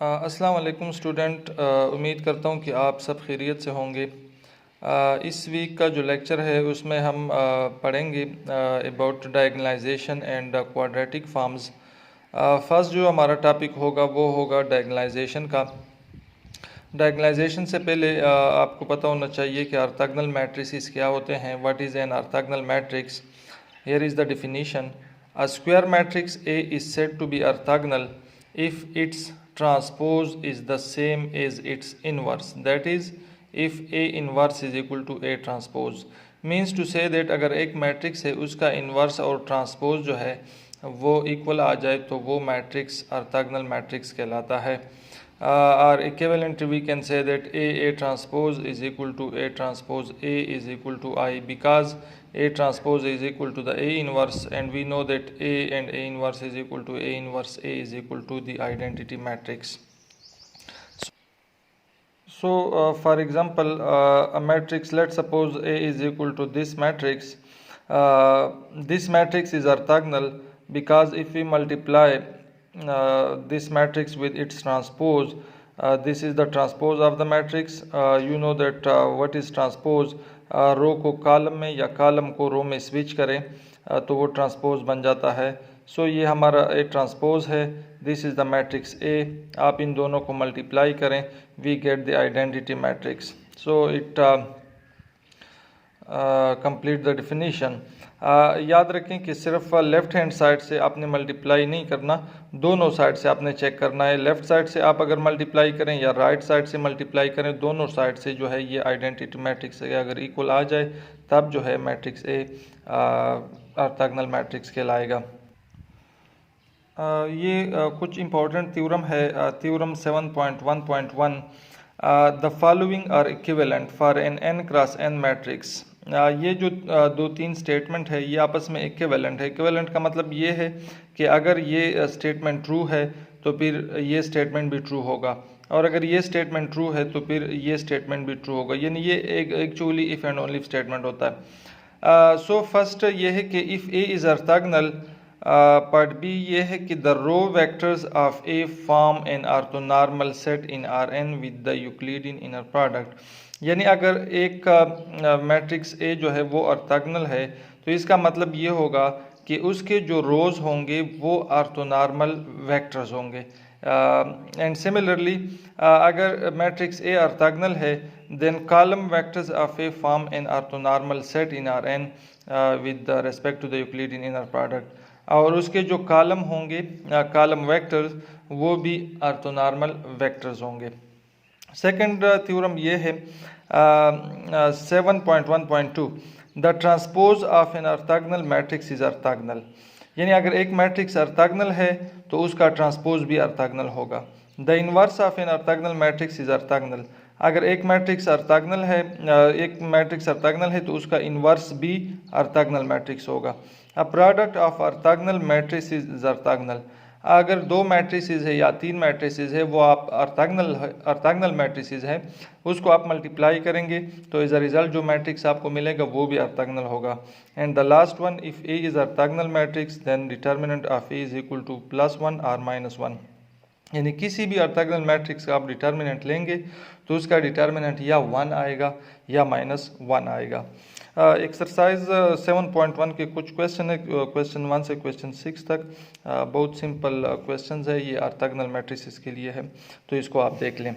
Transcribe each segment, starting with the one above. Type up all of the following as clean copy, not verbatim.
अस्सलाम वालेकुम स्टूडेंट। उम्मीद करता हूँ कि आप सब खैरियत से होंगे। इस वीक का जो लेक्चर है उसमें हम पढ़ेंगे about diagonalisation and quadratic forms. First जो हमारा टॉपिक होगा वो होगा डायगनलाइजेशन का। डायगनलाइजेशन से पहले आपको पता होना चाहिए कि ऑर्थोगोनल मैट्रिसेस क्या होते हैं। What is an orthogonal matrix? Here is the definition. A square matrix A is said to be orthogonal if its transpose is the same as its inverse. That is, if A inverse is equal to A transpose. Means to say that अगर एक matrix है उसका inverse और transpose जो है वो equal आ जाए तो वो मैट्रिक्स ऑर्थोगोनल मैट्रिक्स कहलाता है। Or equivalent we can say that A transpose is equal to A transpose A is equal to I, because A transpose is equal to the A inverse, and we know that A and A inverse is equal to A inverse A is equal to the identity matrix. So for example, a matrix, let's suppose A is equal to this matrix. This matrix is orthogonal because if we multiply this matrix with its transpose, this is the transpose of the matrix. You know that what is transpose? रो को column में या column को रो में switch करें तो वो transpose बन जाता है। सो ये हमारा ए ट्रांसपोज है। This is the matrix A. आप इन दोनों को मल्टीप्लाई करें, we get the identity matrix. So it complete the definition. याद रखें कि सिर्फ लेफ़्ट हैंड साइड से आपने मल्टीप्लाई नहीं करना, दोनों साइड से आपने चेक करना है। लेफ़्ट साइड से आप अगर मल्टीप्लाई करें या राइट साइड से मल्टीप्लाई करें, दोनों साइड से जो है ये आइडेंटिटी मैट्रिक्स अगर इक्वल आ जाए तब जो है मैट्रिक्स ए ऑर्थोगोनल मैट्रिक्स कहलाएगा। ये कुछ इम्पोर्टेंट थ्योरम है। Theorem 7.1.1, the following are equivalent for an n cross n matrix. ये जो दो तीन स्टेटमेंट है ये आपस में इक्विवेलेंट है। इक्विवेलेंट का मतलब ये है कि अगर ये स्टेटमेंट ट्रू है तो फिर ये स्टेटमेंट भी ट्रू होगा, और अगर ये स्टेटमेंट ट्रू है तो फिर ये स्टेटमेंट भी ट्रू होगा। यानी ये एक actually if and only statement होता है। सो फर्स्ट ये है कि if A is orthogonal, part B ये है कि the row vectors of A form an orthonormal set in R n with the Euclidean inner product. यानी अगर एक मैट्रिक्स ए जो है वो ऑर्थोगोनल है तो इसका मतलब ये होगा कि उसके जो रोज़ होंगे वो ऑर्थोनॉर्मल वेक्टर्स होंगे। एंड सिमिलरली अगर मैट्रिक्स ए ऑर्थोगोनल है then column vectors of A form an orthonormal set in R n with respect to the Euclidean inner product, और उसके जो कॉलम होंगे कॉलम वेक्टर्स वो भी ऑर्थोनॉर्मल वेक्टर्स होंगे। सेकंड थ्योरम ये है 7.1.2, the transpose of an orthogonal matrix is orthogonal. यानी अगर एक मैट्रिक्स ऑर्थोगोनल है तो उसका ट्रांसपोज भी ऑर्थोगोनल होगा। The inverse of an orthogonal matrix is orthogonal. अगर एक मैट्रिक्स ऑर्थोगोनल है तो उसका इन्वर्स भी ऑर्थोगोनल मैट्रिक्स होगा। A product of orthogonal matrix is orthogonal. अगर दो मैट्रिसेस है या तीन मैट्रिसेस है वो आप ऑर्थोगोनल मैट्रिसेस है उसको आप मल्टीप्लाई करेंगे तो एज अ रिजल्ट जो मैट्रिक्स आपको मिलेगा वो भी ऑर्थोगोनल होगा। And the last one, if A is orthogonal matrix then determinant of A is equal to +1 और -1। यानी किसी भी ऑर्थोगोनल मैट्रिक्स का आप डिटर्मिनेंट लेंगे तो उसका डिटर्मिनेंट या 1 आएगा या -1 आएगा। एक्सरसाइज 7.1 के कुछ क्वेश्चन है, क्वेश्चन 1 से क्वेश्चन 6 तक। बहुत सिंपल क्वेश्चन है, ये ऑर्थोगोनल मैट्रिसेस के लिए है तो इसको आप देख लें।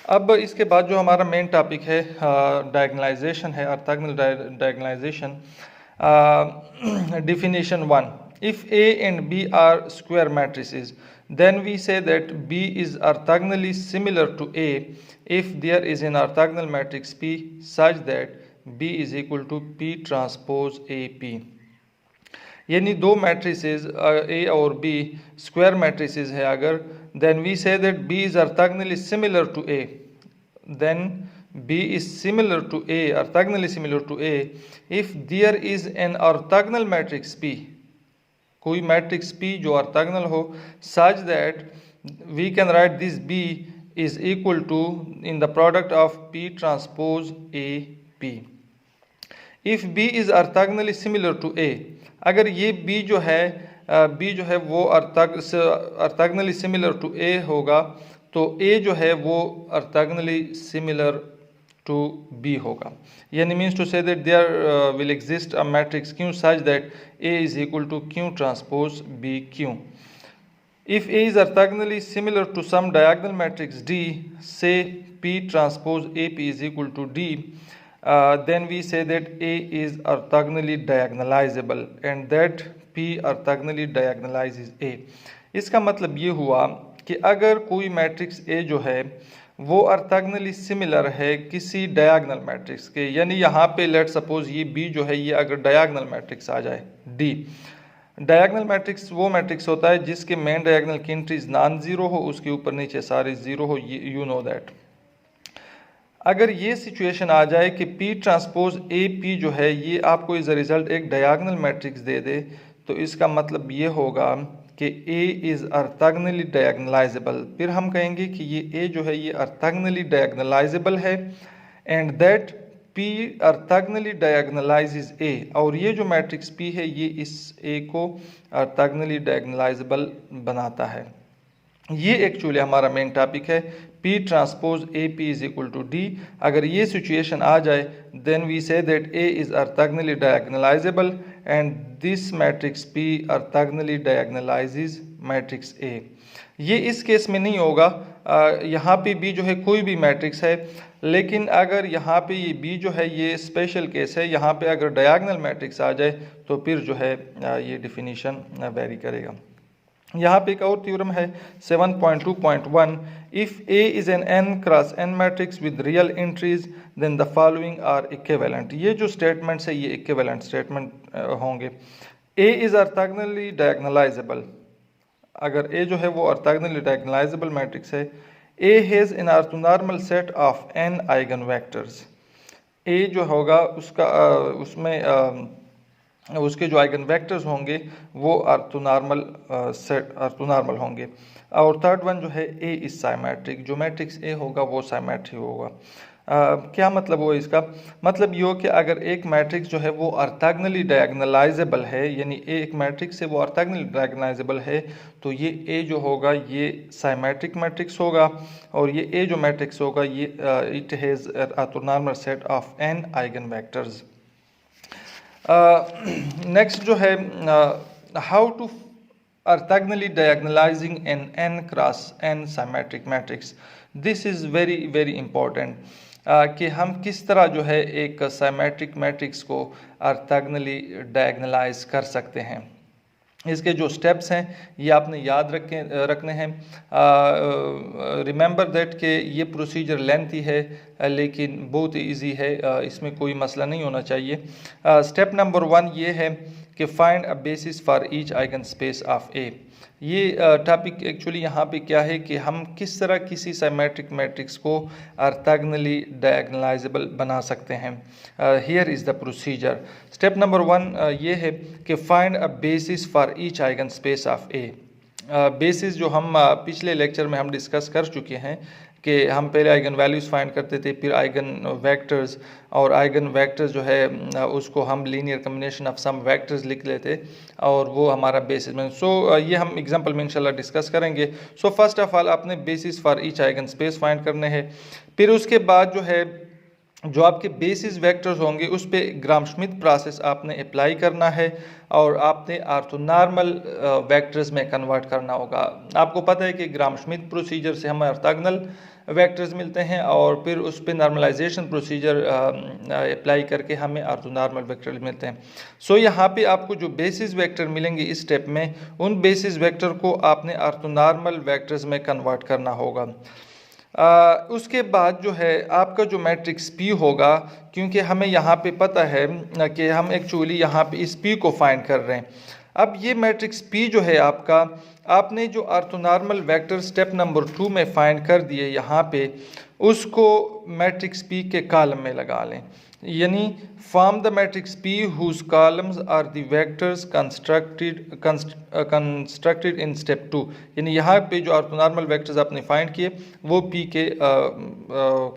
अब इसके बाद जो हमारा मेन टॉपिक है डायगोनलाइजेशन है, orthogonal diagonalisation. Definition 1, if A and B are square matrices then we say that B is orthogonally similar to A if there is an orthogonal matrix P such that B is equal to P transpose AP। यानी दो matrices A और B square matrices है अगर, then we say that B is orthogonally similar to A, then B is similar to A, orthogonally similar to A if there is an orthogonal matrix P, कोई matrix P जो orthogonal हो, such that we can write this B is equal to in the product of P transpose AP। if B is orthogonally similar to A, अगर ये B जो है B जो है वो अर्थागनली सिमिलर टू ए होगा, तो ए जो है वो अर्थागनली सिमिलर टू बी होगा। यानी means to say that there will exist a matrix Q such that A is equal to Q transpose BQ. If A is orthogonally similar to some diagonal matrix D, say P transpose AP is equal to D, then we say that A is orthogonally diagonalizable and that P orthogonally diagonalizes A. इसका मतलब ये हुआ कि अगर कोई matrix A जो है वो ऑर्थोगोनली सिमिलर है किसी डायगोनल मैट्रिक्स के, यानी यहाँ पे लेट सपोज ये B जो है ये अगर डायगोनल मैट्रिक्स आ जाए D, डायगोनल मैट्रिक्स वो मैट्रिक्स होता है जिसके मेन डायगोनल की एंट्रीज नॉन जीरो हो, उसके ऊपर नीचे सारे जीरो हो, यू नो दैट। अगर ये सिचुएशन आ जाए कि P ट्रांसपोज AP जो है ये आपको एज अ रिजल्ट एक डायगोनल मैट्रिक्स दे दे, तो इसका मतलब ये होगा कि A इज़ ऑर्थोगोनली डायगोनलाइजेबल। फिर हम कहेंगे कि ये A जो है ये ऑर्थोगोनली डायगोनलाइजेबल है and that P orthogonally diagonalises A, और ये जो मैट्रिक्स P है ये इस A को ऑर्थोगोनली डायगोनलाइजेबल बनाता है। ये एक्चुअली हमारा मेन टॉपिक है, P transpose AP is equal to D। अगर ये सिचुएशन आ जाए then we say that A is orthogonally diagonalisable and this matrix P orthogonally diagonalises matrix A। ये इस केस में नहीं होगा, यहाँ पे B जो है कोई भी मैट्रिक्स है, लेकिन अगर यहाँ पे ये B जो है ये स्पेशल केस है, यहाँ पे अगर डायगोनल मैट्रिक्स आ जाए तो फिर जो है ये डिफिनीशन वेरी करेगा। यहाँ पे एक और थ्योरम है 7.2.1, if A is an n cross n matrix with real entries then the following are equivalent. ये जो स्टेटमेंट्स है ये इक्विवेलेंट स्टेटमेंट होंगे। A इज ऑर्थोगोनली डायगोनलाइजेबल, अगर A जो है वो ऑर्थोगोनली डायगोनलाइजेबल मैट्रिक्स है। A has an orthonormal set of n eigen vectors. A जो होगा उसका उसके जो आइगन वेक्टर्स होंगे वो ऑर्थोनॉर्मल ऑर्थोनॉर्मल होंगे। और थर्ड वन जो है A इज साइमेट्रिक, जो मैट्रिक्स A होगा वो साइमेट्रिक होगा। क्या मतलब हुआ इसका? मतलब ये हो कि अगर एक मैट्रिक्स जो है वो ऑर्थोगोनली डायगोनलाइजेबल है, यानी एक मैट्रिक्स से वो ऑर्थोगोनली डायगोनलाइजेबल है, तो ये A जो होगा ये साइमेट्रिक मैट्रिक्स होगा, और ये A जो मैट्रिक्स होगा ये it has orthonormal set of n eigen vectors. Next जो है how to orthogonally diagonalising an n cross n symmetric matrix. This is very very important कि हम किस तरह जो है एक साइमेट्रिक मैट्रिक्स को ऑर्थोगोनली डायगोनलाइज कर सकते हैं। इसके जो स्टेप्स हैं ये आपने याद रखने हैं। रिमेंबर दैट कि ये प्रोसीजर लेंथी है लेकिन बहुत इजी है, इसमें कोई मसला नहीं होना चाहिए। स्टेप नंबर 1 ये है कि find a basis for each eigen space of A। ये टॉपिक एक्चुअली यहाँ पे क्या है कि हम किस तरह किसी साइमेट्रिक मैट्रिक्स को ऑर्थोगोनली डायगोनलाइजेबल बना सकते हैं। Here is the procedure. Step number 1 ये है कि find a basis for each eigen space of A। Basis जो हम पिछले लेक्चर में हम डिस्कस कर चुके हैं कि हम पहले आइगन वैल्यूज़ फाइंड करते थे, फिर आइगन वेक्टर्स, और आइगन वेक्टर्स जो है उसको हम linear combination of some vectors लिख लेते और वो हमारा बेसिस में। ये हम एग्जांपल में इंशाल्लाह डिस्कस करेंगे। फर्स्ट ऑफ ऑल आपने basis for each eigen space find करने हैं। फिर उसके बाद जो है जो आपके बेसिस वेक्टर्स होंगे उस पर ग्राम श्मिट प्रोसेस आपने अप्लाई करना है और आपने ऑर्थोनॉर्मल वेक्टर्स में कन्वर्ट करना होगा। आपको पता है कि ग्राम श्मिट प्रोसीजर से हमें ऑर्थोगोनल वेक्टर्स मिलते हैं और फिर उस पर नॉर्मलाइजेशन प्रोसीजर अप्लाई करके हमें ऑर्थोनॉर्मल वेक्टर मिलते हैं। यहाँ पे आपको जो बेसिस वेक्टर मिलेंगे इस स्टेप में, उन बेसिस वेक्टर को आपने ऑर्थोनॉर्मल वेक्टर्स में कन्वर्ट करना होगा। उसके बाद जो है आपका जो मैट्रिक्स P होगा, क्योंकि हमें यहाँ पे पता है कि हम एक्चुअली यहाँ पे इस P को फाइंड कर रहे हैं। अब ये मैट्रिक्स P जो है आपका, आपने जो ऑर्थोनॉर्मल वेक्टर स्टेप नंबर 2 में फाइंड कर दिए यहाँ पे, उसको मैट्रिक्स P के कॉलम में लगा लें। यानी form the matrix P whose columns are the vectors constructed in step 2। यानी यहाँ पे जो ऑर्थोनॉर्मल वेक्टर्स आपने फाइंड किए वो P के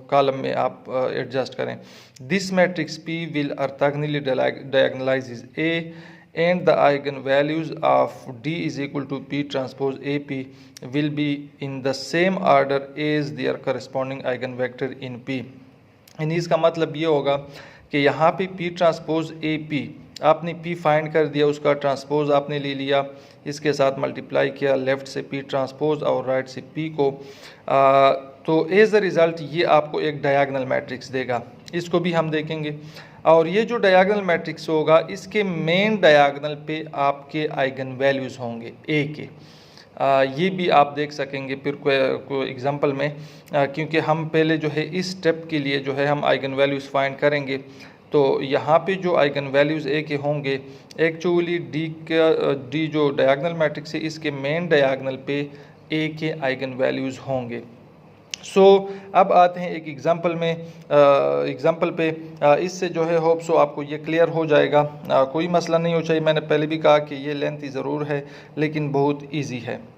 कॉलम में आप एडजस्ट करें। This matrix P will orthogonally diagonalize A and the eigenvalues of D is equal to P transpose AP will be in the same order as their corresponding eigenvector in P। यानी इसका मतलब ये होगा कि यहाँ पे P transpose AP आपने P find कर दिया, उसका ट्रांसपोज आपने ले लिया, इसके साथ मल्टीप्लाई किया, लेफ़्ट से P ट्रांसपोज और राइट से P को, तो एज अ रिज़ल्ट ये आपको एक डायगोनल मैट्रिक्स देगा। इसको भी हम देखेंगे। और ये जो डायगोनल मैट्रिक्स होगा इसके मेन डायगोनल पे आपके आइगन वैल्यूज़ होंगे ए के। ये भी आप देख सकेंगे फिर कोई एग्जांपल में, क्योंकि हम पहले जो है इस स्टेप के लिए जो है हम आइगन वैल्यूज़ फाइंड करेंगे। तो यहाँ पे जो आइगन वैल्यूज़ ए के होंगे एक्चुअली डी जो डायगोनल मैट्रिक्स है इसके मेन डायगोनल पे ए के आइगन वैल्यूज़ होंगे। अब आते हैं एक एग्जाम्पल पे। इससे जो है होप सो आपको ये क्लियर हो जाएगा। कोई मसला नहीं हो चाहिए, मैंने पहले भी कहा कि ये लेंथी ज़रूर है लेकिन बहुत इजी है।